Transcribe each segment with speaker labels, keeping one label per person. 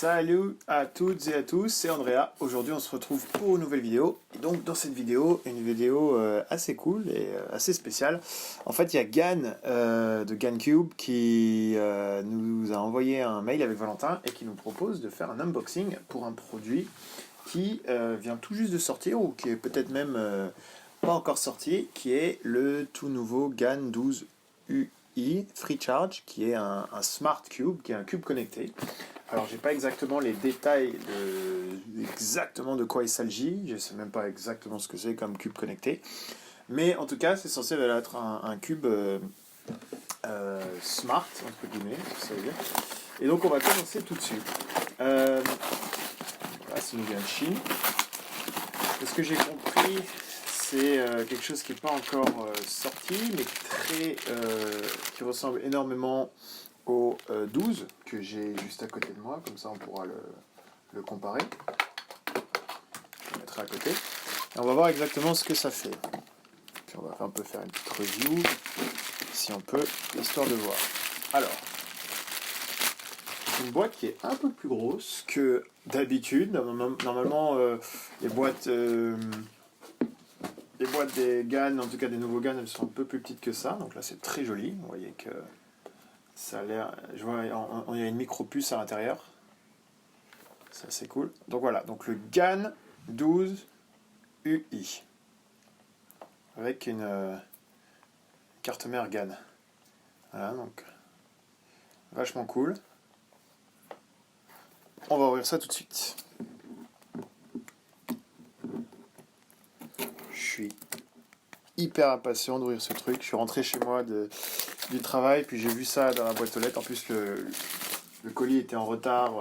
Speaker 1: Salut à toutes et à tous, c'est Andrea. Aujourd'hui on se retrouve pour une nouvelle vidéo. Et donc dans cette vidéo, une vidéo assez cool et assez spéciale. En fait il y a Gan de GanCube qui nous a envoyé un mail avec Valentin et qui nous propose de faire un unboxing pour un produit qui vient tout juste de sortir ou qui est peut-être même pas encore sorti, qui est le tout nouveau Gan 12 UI Free Charge, qui est un Smart Cube, qui est un cube connecté. Alors j'ai pas exactement les détails exactement de quoi il s'agit, je sais même pas exactement ce que c'est comme cube connecté, mais en tout cas c'est censé être un cube smart, entre guillemets, ça veut dire. Et donc on va commencer tout de suite. Là c'est nous vient de Chine. Et ce que j'ai compris, c'est quelque chose qui n'est pas encore sorti, mais qui ressemble énormément au 12 que j'ai juste à côté de moi, comme ça on pourra le comparer. Je le mettrai à côté. Et on va voir exactement ce que ça fait. Puis on va un peu faire une petite review, si on peut, histoire de voir. Alors, c'est une boîte qui est un peu plus grosse que d'habitude. Normalement, les boîtes des GAN, en tout cas des nouveaux GAN, elles sont un peu plus petites que ça. Donc là, c'est très joli. Vous voyez que ça a l'air. Je vois, il y a une micro puce à l'intérieur. C'est assez cool. Donc voilà, donc le GAN 12 UI avec une carte mère GAN. Voilà, donc vachement cool. On va ouvrir ça tout de suite. Je suis hyper impatient d'ouvrir ce truc. Je suis rentré chez moi du travail, puis j'ai vu ça dans la boîte aux lettres. En plus, le colis était en retard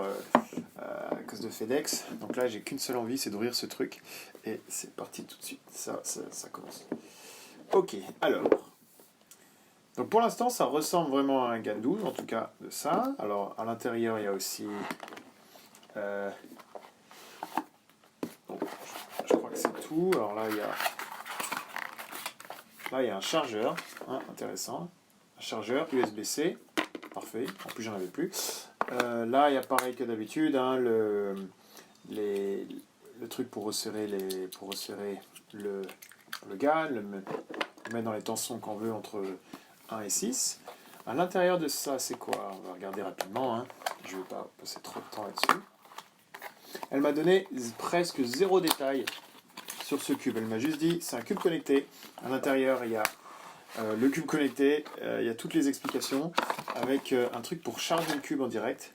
Speaker 1: à cause de FedEx. Donc là, j'ai qu'une seule envie, c'est d'ouvrir ce truc. Et c'est parti tout de suite. Ça commence. Ok, alors. Donc pour l'instant, ça ressemble vraiment à un GAN 12, en tout cas de ça. Alors à l'intérieur, il y a aussi... Bon, je crois que c'est tout. Alors là, il y a un chargeur, hein, intéressant. Un chargeur USB-C, parfait. En plus, j'en avais plus. Là, il y a pareil que d'habitude, hein, le truc pour resserrer le GAN, le mettre dans les tensions qu'on veut entre 1 et 6. À l'intérieur de ça, c'est quoi? On va regarder rapidement, hein. Je ne vais pas passer trop de temps là-dessus. Elle m'a donné presque zéro détail sur ce cube. Elle m'a juste dit, c'est un cube connecté. À l'intérieur, il y a le cube connecté, il y a toutes les explications, avec un truc pour charger le cube en direct.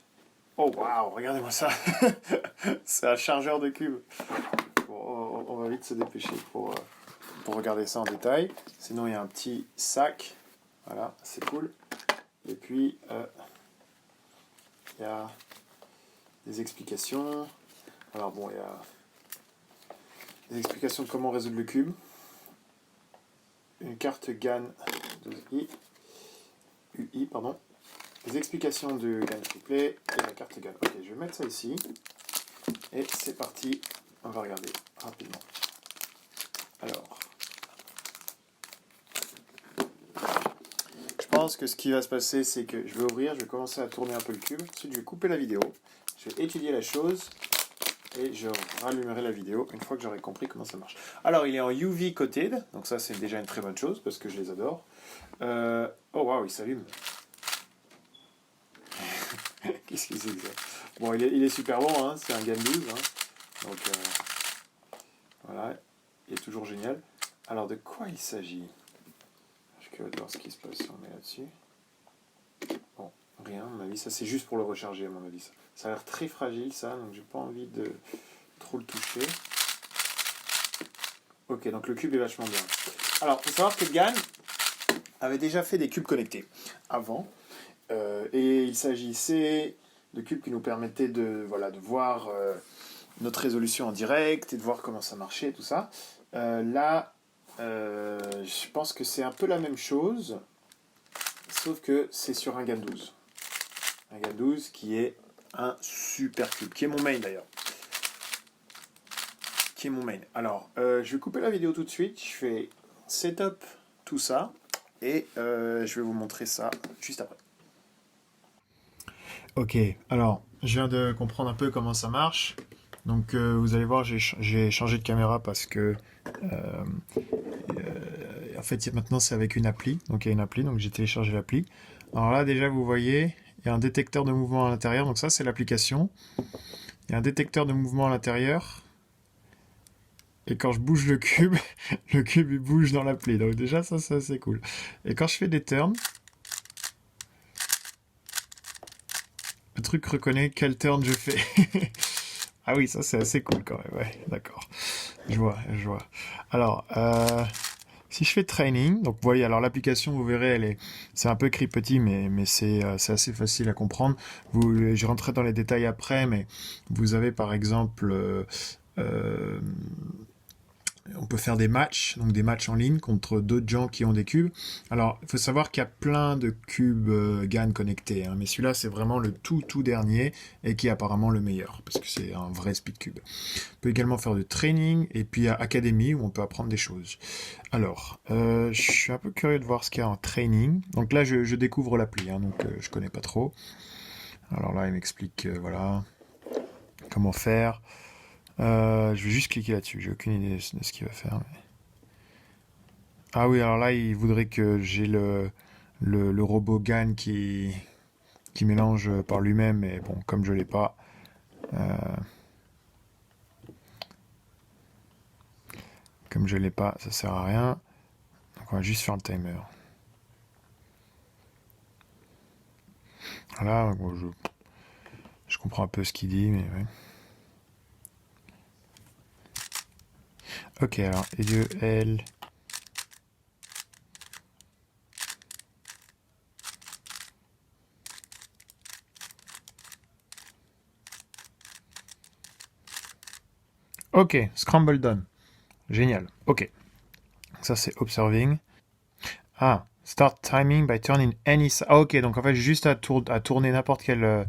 Speaker 1: Oh waouh, regardez-moi ça. C'est un chargeur de cube. Bon, on va vite se dépêcher pour regarder ça en détail. Sinon, il y a un petit sac. Voilà, c'est cool. Et puis, il y a des explications. Alors bon, il y a des explications de comment résoudre le cube. Une carte GAN 12i, UI, pardon. Les explications du GAN replay et la carte GAN. Ok, je vais mettre ça ici. Et c'est parti. On va regarder rapidement. Alors, je pense que ce qui va se passer, c'est que je vais ouvrir, je vais commencer à tourner un peu le cube. Ensuite, je vais couper la vidéo. Je vais étudier la chose. Et je rallumerai la vidéo une fois que j'aurai compris comment ça marche. Alors, il est en UV coated, donc ça c'est déjà une très bonne chose parce que je les adore. Oh waouh, il s'allume. Qu'est-ce qu'il c'est que ça? Bon, il est super bon, hein, c'est un GAN 12. Hein. Donc, voilà, il est toujours génial. Alors, de quoi il s'agit? Je suis curieux de voir ce qui se passe si on met là-dessus. Bon, rien, à mon avis, ça c'est juste pour le recharger, à mon avis. Ça a l'air très fragile, ça, donc j'ai pas envie de trop le toucher. Ok, donc le cube est vachement bien. Alors, il faut savoir que GAN avait déjà fait des cubes connectés avant. Et il s'agissait de cubes qui nous permettaient de voir notre résolution en direct et de voir comment ça marchait, tout ça. Là, je pense que c'est un peu la même chose, sauf que c'est sur un GAN 12. Un GAN 12 qui est un super cube, qui est mon main d'ailleurs. Alors, je vais couper la vidéo tout de suite, je fais setup tout ça, et je vais vous montrer ça juste après. Ok, alors, je viens de comprendre un peu comment ça marche. Donc vous allez voir, j'ai changé de caméra parce que euh, en fait maintenant c'est avec une appli. Donc il y a une appli, donc j'ai téléchargé l'appli. Alors là déjà vous voyez, il y a un détecteur de mouvement à l'intérieur. Donc ça c'est l'application. Il y a un détecteur de mouvement à l'intérieur. Et quand je bouge le cube, le cube il bouge dans l'appli. Donc déjà ça c'est assez cool. Et quand je fais des turns, le truc reconnaît quel turn je fais. Ah oui, ça c'est assez cool quand même. Ouais, d'accord. Je vois. Alors, si je fais training, donc vous voyez, alors l'application, vous verrez, c'est un peu petit, mais c'est assez facile à comprendre. Je rentrerai dans les détails après, mais vous avez par exemple euh, on peut faire des matchs, donc des matchs en ligne contre d'autres gens qui ont des cubes. Alors, il faut savoir qu'il y a plein de cubes GAN connectés, hein, mais celui-là, c'est vraiment le tout dernier et qui est apparemment le meilleur, parce que c'est un vrai speed cube. On peut également faire du training, et puis il y a Academy où on peut apprendre des choses. Alors, je suis un peu curieux de voir ce qu'il y a en training. Donc là, je découvre l'appli, hein, donc je connais pas trop. Alors là, il m'explique, voilà, comment faire. Je vais juste cliquer là-dessus, j'ai aucune idée de ce qu'il va faire. Ah oui, alors là, il voudrait que j'ai le robot GAN qui mélange par lui-même, mais bon, comme je l'ai pas, euh, ça sert à rien. Donc on va juste faire le timer. Voilà, bon, je comprends un peu ce qu'il dit, mais ouais. Ok, alors, L. Ok, Scramble done. Génial. Ok. Ça, c'est observing. Ah, start timing by turning any. Ah, ok, donc en fait, j'ai juste à tourner n'importe quel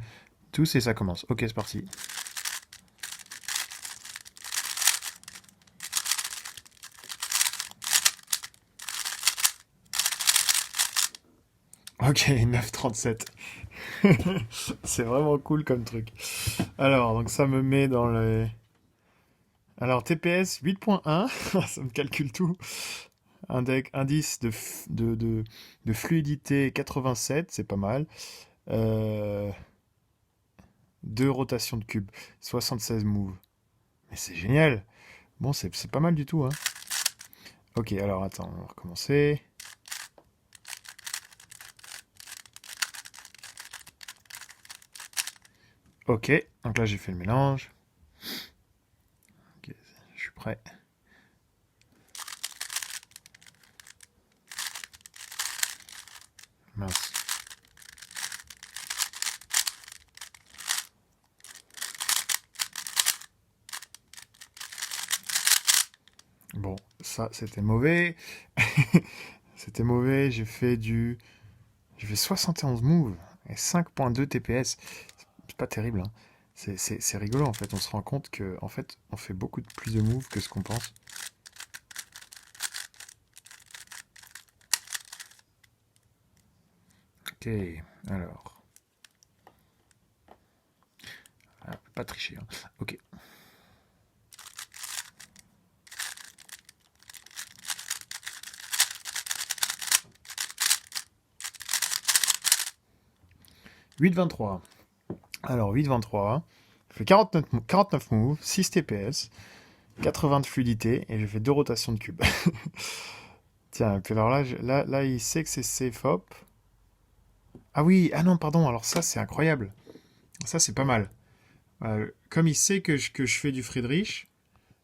Speaker 1: touche et ça commence. Ok, c'est parti. Ok, 9,37. C'est vraiment cool comme truc. Alors, donc ça me met dans le. Alors, TPS 8.1, ça me calcule tout. Indice de fluidité 87, c'est pas mal. Euh, 2 rotations de cube, 76 moves. Mais c'est génial. Bon, c'est pas mal du tout, hein. Ok, alors attends, on va recommencer. Ok, donc là j'ai fait le mélange. Ok, je suis prêt. Mince. Bon, ça c'était mauvais. C'était mauvais, J'ai fait 71 moves et 5.2 TPS. C'est pas terrible, hein. C'est rigolo en fait, on se rend compte que en fait, on fait beaucoup plus de moves que ce qu'on pense. Ok, alors. Ah, pas tricher, hein. Ok. Huit 23. Alors, 8,23. Je fais 49 moves, 6 TPS, 80 de fluidité et je fais 2 rotations de cube. Tiens, et puis alors là, il sait que c'est safe hop. Ah oui, ah non, pardon, alors ça, c'est incroyable. Ça, c'est pas mal. Comme il sait que je fais du Friedrich,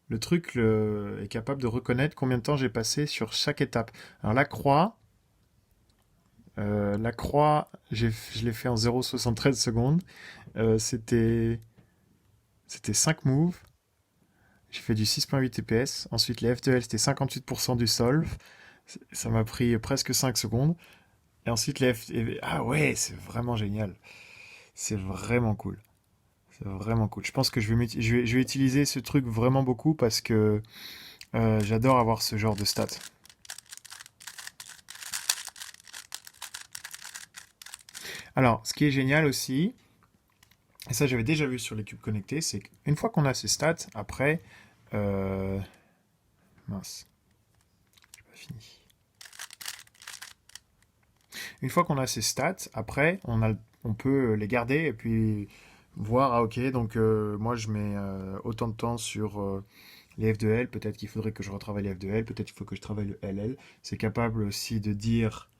Speaker 1: le truc est capable de reconnaître combien de temps j'ai passé sur chaque étape. Alors la croix, je l'ai fait en 0,73 secondes. C'était 5 moves. J'ai fait du 6.8 TPS. Ensuite, les F2L, c'était 58% du solve. Ça m'a pris presque 5 secondes. Et ensuite, Ah ouais, c'est vraiment génial. C'est vraiment cool. C'est vraiment cool. Je pense que je vais utiliser ce truc vraiment beaucoup parce que j'adore avoir ce genre de stats. Alors, ce qui est génial aussi, et ça j'avais déjà vu sur les cubes connectés, c'est qu'une fois qu'on a ces stats, après, mince, j'ai pas fini. Une fois qu'on a ces stats, après, on peut les garder et puis voir, ah ok, donc moi je mets autant de temps sur les F2L, peut-être qu'il faudrait que je retravaille les F2L, peut-être qu'il faut que je travaille le LL. C'est capable aussi de dire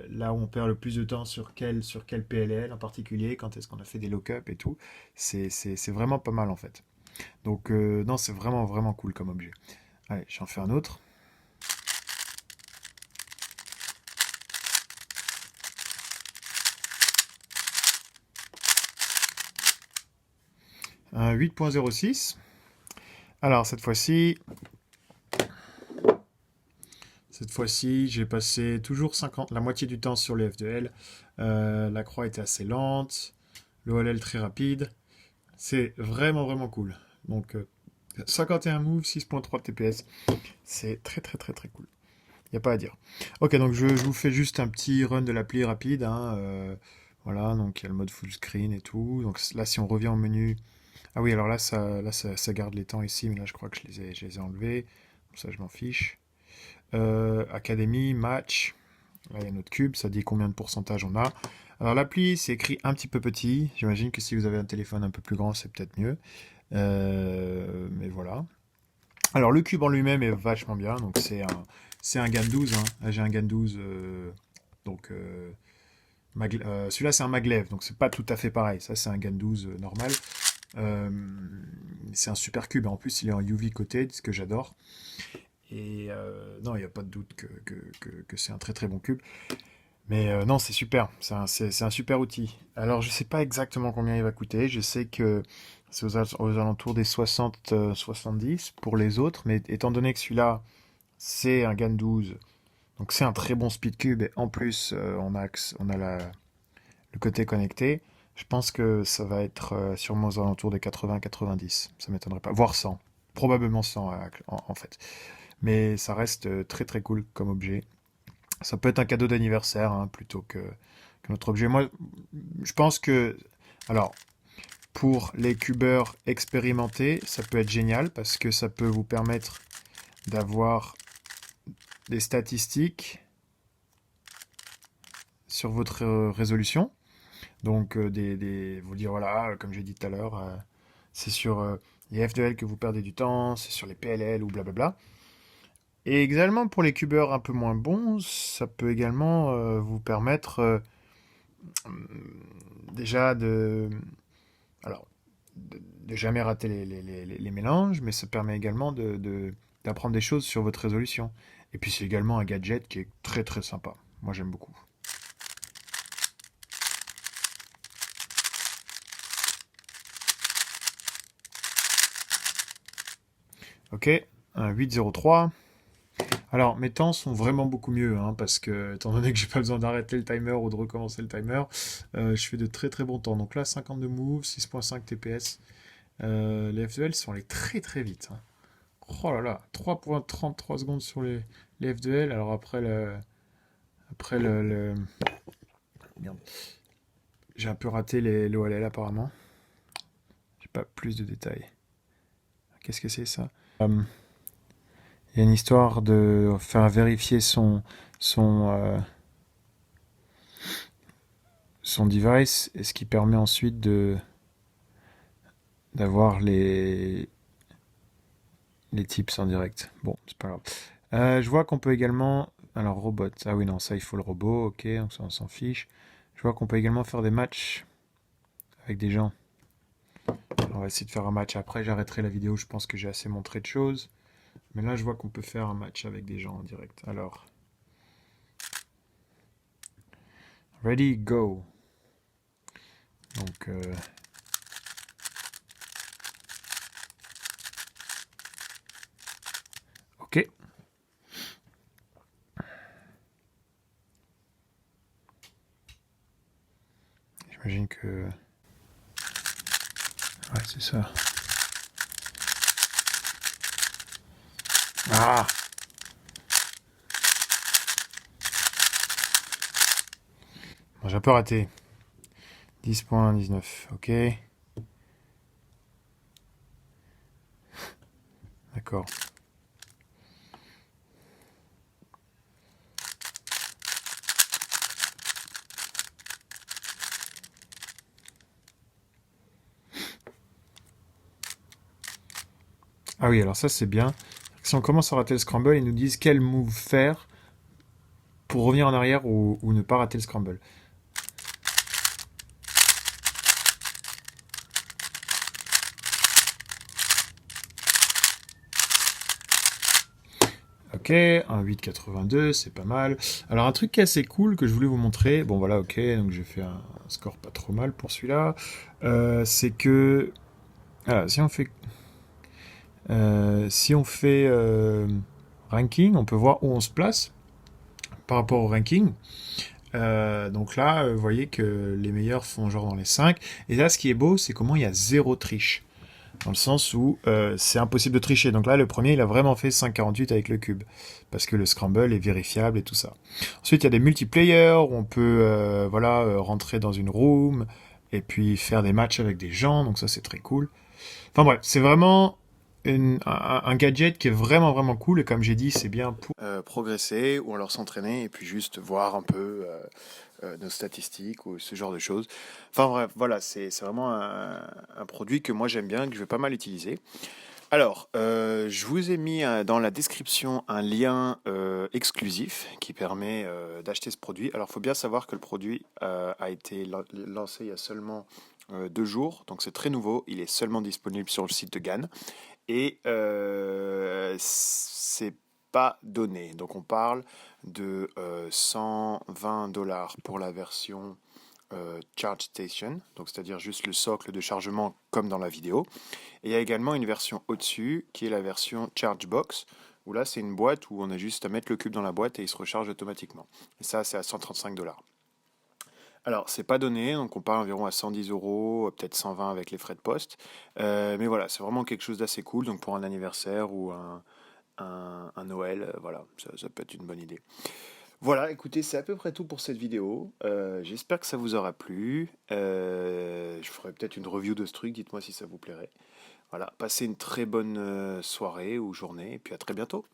Speaker 1: là où on perd le plus de temps sur quel PLL en particulier, quand est-ce qu'on a fait des lock-up et tout. C'est vraiment pas mal en fait. Donc non, c'est vraiment vraiment cool comme objet. Allez, j'en fais un autre. Un 8.06. Alors cette fois-ci, j'ai passé toujours 50, la moitié du temps sur les F2L. La croix était assez lente, le OLL très rapide. C'est vraiment vraiment cool. Donc 51 moves, 6.3 TPS. C'est très très très très cool. Il n'y a pas à dire. Ok, donc je vous fais juste un petit run de l'appli rapide. Hein, voilà, donc il y a le mode full screen et tout. Donc là, si on revient au menu. Ah oui, alors là, ça garde les temps ici, mais là, je crois que je les ai enlevés. Ça, je m'en fiche. Académie, match. Là, il y a notre cube, ça dit combien de pourcentage on a. Alors l'appli, c'est écrit un petit peu petit. J'imagine que si vous avez un téléphone un peu plus grand, c'est peut-être mieux. Mais voilà. Alors le cube en lui-même est vachement bien. Donc c'est un GAN 12. Hein. Là, j'ai un GAN 12. Donc celui-là, c'est un maglev. Donc c'est pas tout à fait pareil. Ça, c'est un GAN 12 normal. Euh, c'est un super cube. En plus, il est en UV coated, ce que j'adore. Et non, il n'y a pas de doute que c'est un très très bon cube. Mais non, c'est super. C'est un super outil. Alors, je sais pas exactement combien il va coûter. Je sais que c'est aux alentours des 60-70 pour les autres. Mais étant donné que celui-là, c'est un GAN 12, donc c'est un très bon speed cube. Et en plus, on a le côté connecté. Je pense que ça va être sûrement aux alentours des 80-90. Ça m'étonnerait pas. Voire 100. Probablement 100 en fait. Mais ça reste très très cool comme objet. Ça peut être un cadeau d'anniversaire hein, plutôt que notre objet. Moi, je pense que, alors, pour les cubeurs expérimentés, ça peut être génial parce que ça peut vous permettre d'avoir des statistiques sur votre résolution. Donc, vous dire, voilà, comme j'ai dit tout à l'heure, c'est sur les F2L que vous perdez du temps, c'est sur les PLL ou blablabla. Et également pour les cubeurs un peu moins bons, ça peut également vous permettre déjà alors, de jamais rater les mélanges, mais ça permet également d'apprendre des choses sur votre résolution. Et puis c'est également un gadget qui est très très sympa. Moi j'aime beaucoup. Ok, un 8.03. Alors, mes temps sont vraiment beaucoup mieux, hein, parce que, étant donné que j'ai pas besoin d'arrêter le timer ou de recommencer le timer, je fais de très très bons temps. Donc là, 52 moves, 6.5 TPS. Les F2L sont allés très très vite. Hein. Oh là là, 3.33 secondes sur les F2L. Alors après le. Merde. J'ai un peu raté les OLL apparemment. J'ai pas plus de détails. Qu'est-ce que c'est ça? Il y a une histoire de faire vérifier son device, et ce qui permet ensuite d'avoir les tips en direct. Bon, c'est pas grave. Je vois qu'on peut également. Alors, robot. Ah oui, non, ça, il faut le robot. Ok, donc ça, on s'en fiche. Je vois qu'on peut également faire des matchs avec des gens. Alors, on va essayer de faire un match après. J'arrêterai la vidéo. Je pense que j'ai assez montré de choses. Mais là, je vois qu'on peut faire un match avec des gens en direct. Alors, ready, go. Donc, ok. J'imagine que. Ouais, c'est ça. Ah! Bon, j'ai un peu raté. 10.19, ok. D'accord. Ah oui, alors ça c'est bien. Si on commence à rater le scramble, ils nous disent quel move faire pour revenir en arrière ou ne pas rater le scramble. Ok, un 8,82, c'est pas mal. Alors un truc qui est assez cool que je voulais vous montrer, bon voilà, ok, donc j'ai fait un score pas trop mal pour celui-là, c'est que, voilà, si on fait ranking, on peut voir où on se place par rapport au ranking. Donc là, vous voyez que les meilleurs font genre dans les 5. Et là, ce qui est beau, c'est comment il y a zéro triche. Dans le sens où c'est impossible de tricher. Donc là, le premier, il a vraiment fait 5,48 avec le cube. Parce que le scramble est vérifiable et tout ça. Ensuite, il y a des multiplayers où on peut rentrer dans une room et puis faire des matchs avec des gens. Donc ça, c'est très cool. Enfin bref, c'est vraiment un gadget qui est vraiment vraiment cool. Et comme j'ai dit, c'est bien pour progresser ou alors s'entraîner et puis juste voir un peu nos statistiques ou ce genre de choses. Enfin bref, voilà, c'est vraiment un produit que moi j'aime bien, que je vais pas mal utiliser. Alors, je vous ai mis dans la description un lien exclusif qui permet d'acheter ce produit. Alors, il faut bien savoir que le produit a été lancé il y a seulement 2 jours, donc c'est très nouveau. Il est seulement disponible sur le site de GAN et c'est pas donné. Donc, on parle de 120 $ pour la version Charge Station, donc c'est-à-dire juste le socle de chargement comme dans la vidéo. Et il y a également une version au-dessus qui est la version Charge Box, où là c'est une boîte où on a juste à mettre le cube dans la boîte et il se recharge automatiquement. Et ça c'est à 135 $. Alors c'est pas donné, donc on parle environ à 110 €, peut-être 120 avec les frais de poste. Mais voilà, c'est vraiment quelque chose d'assez cool, donc pour un anniversaire ou un Noël, voilà, ça peut être une bonne idée. Voilà, écoutez, c'est à peu près tout pour cette vidéo. J'espère que ça vous aura plu. Je ferai peut-être une review de ce truc, dites-moi si ça vous plairait. Voilà, passez une très bonne soirée ou journée, et puis à très bientôt.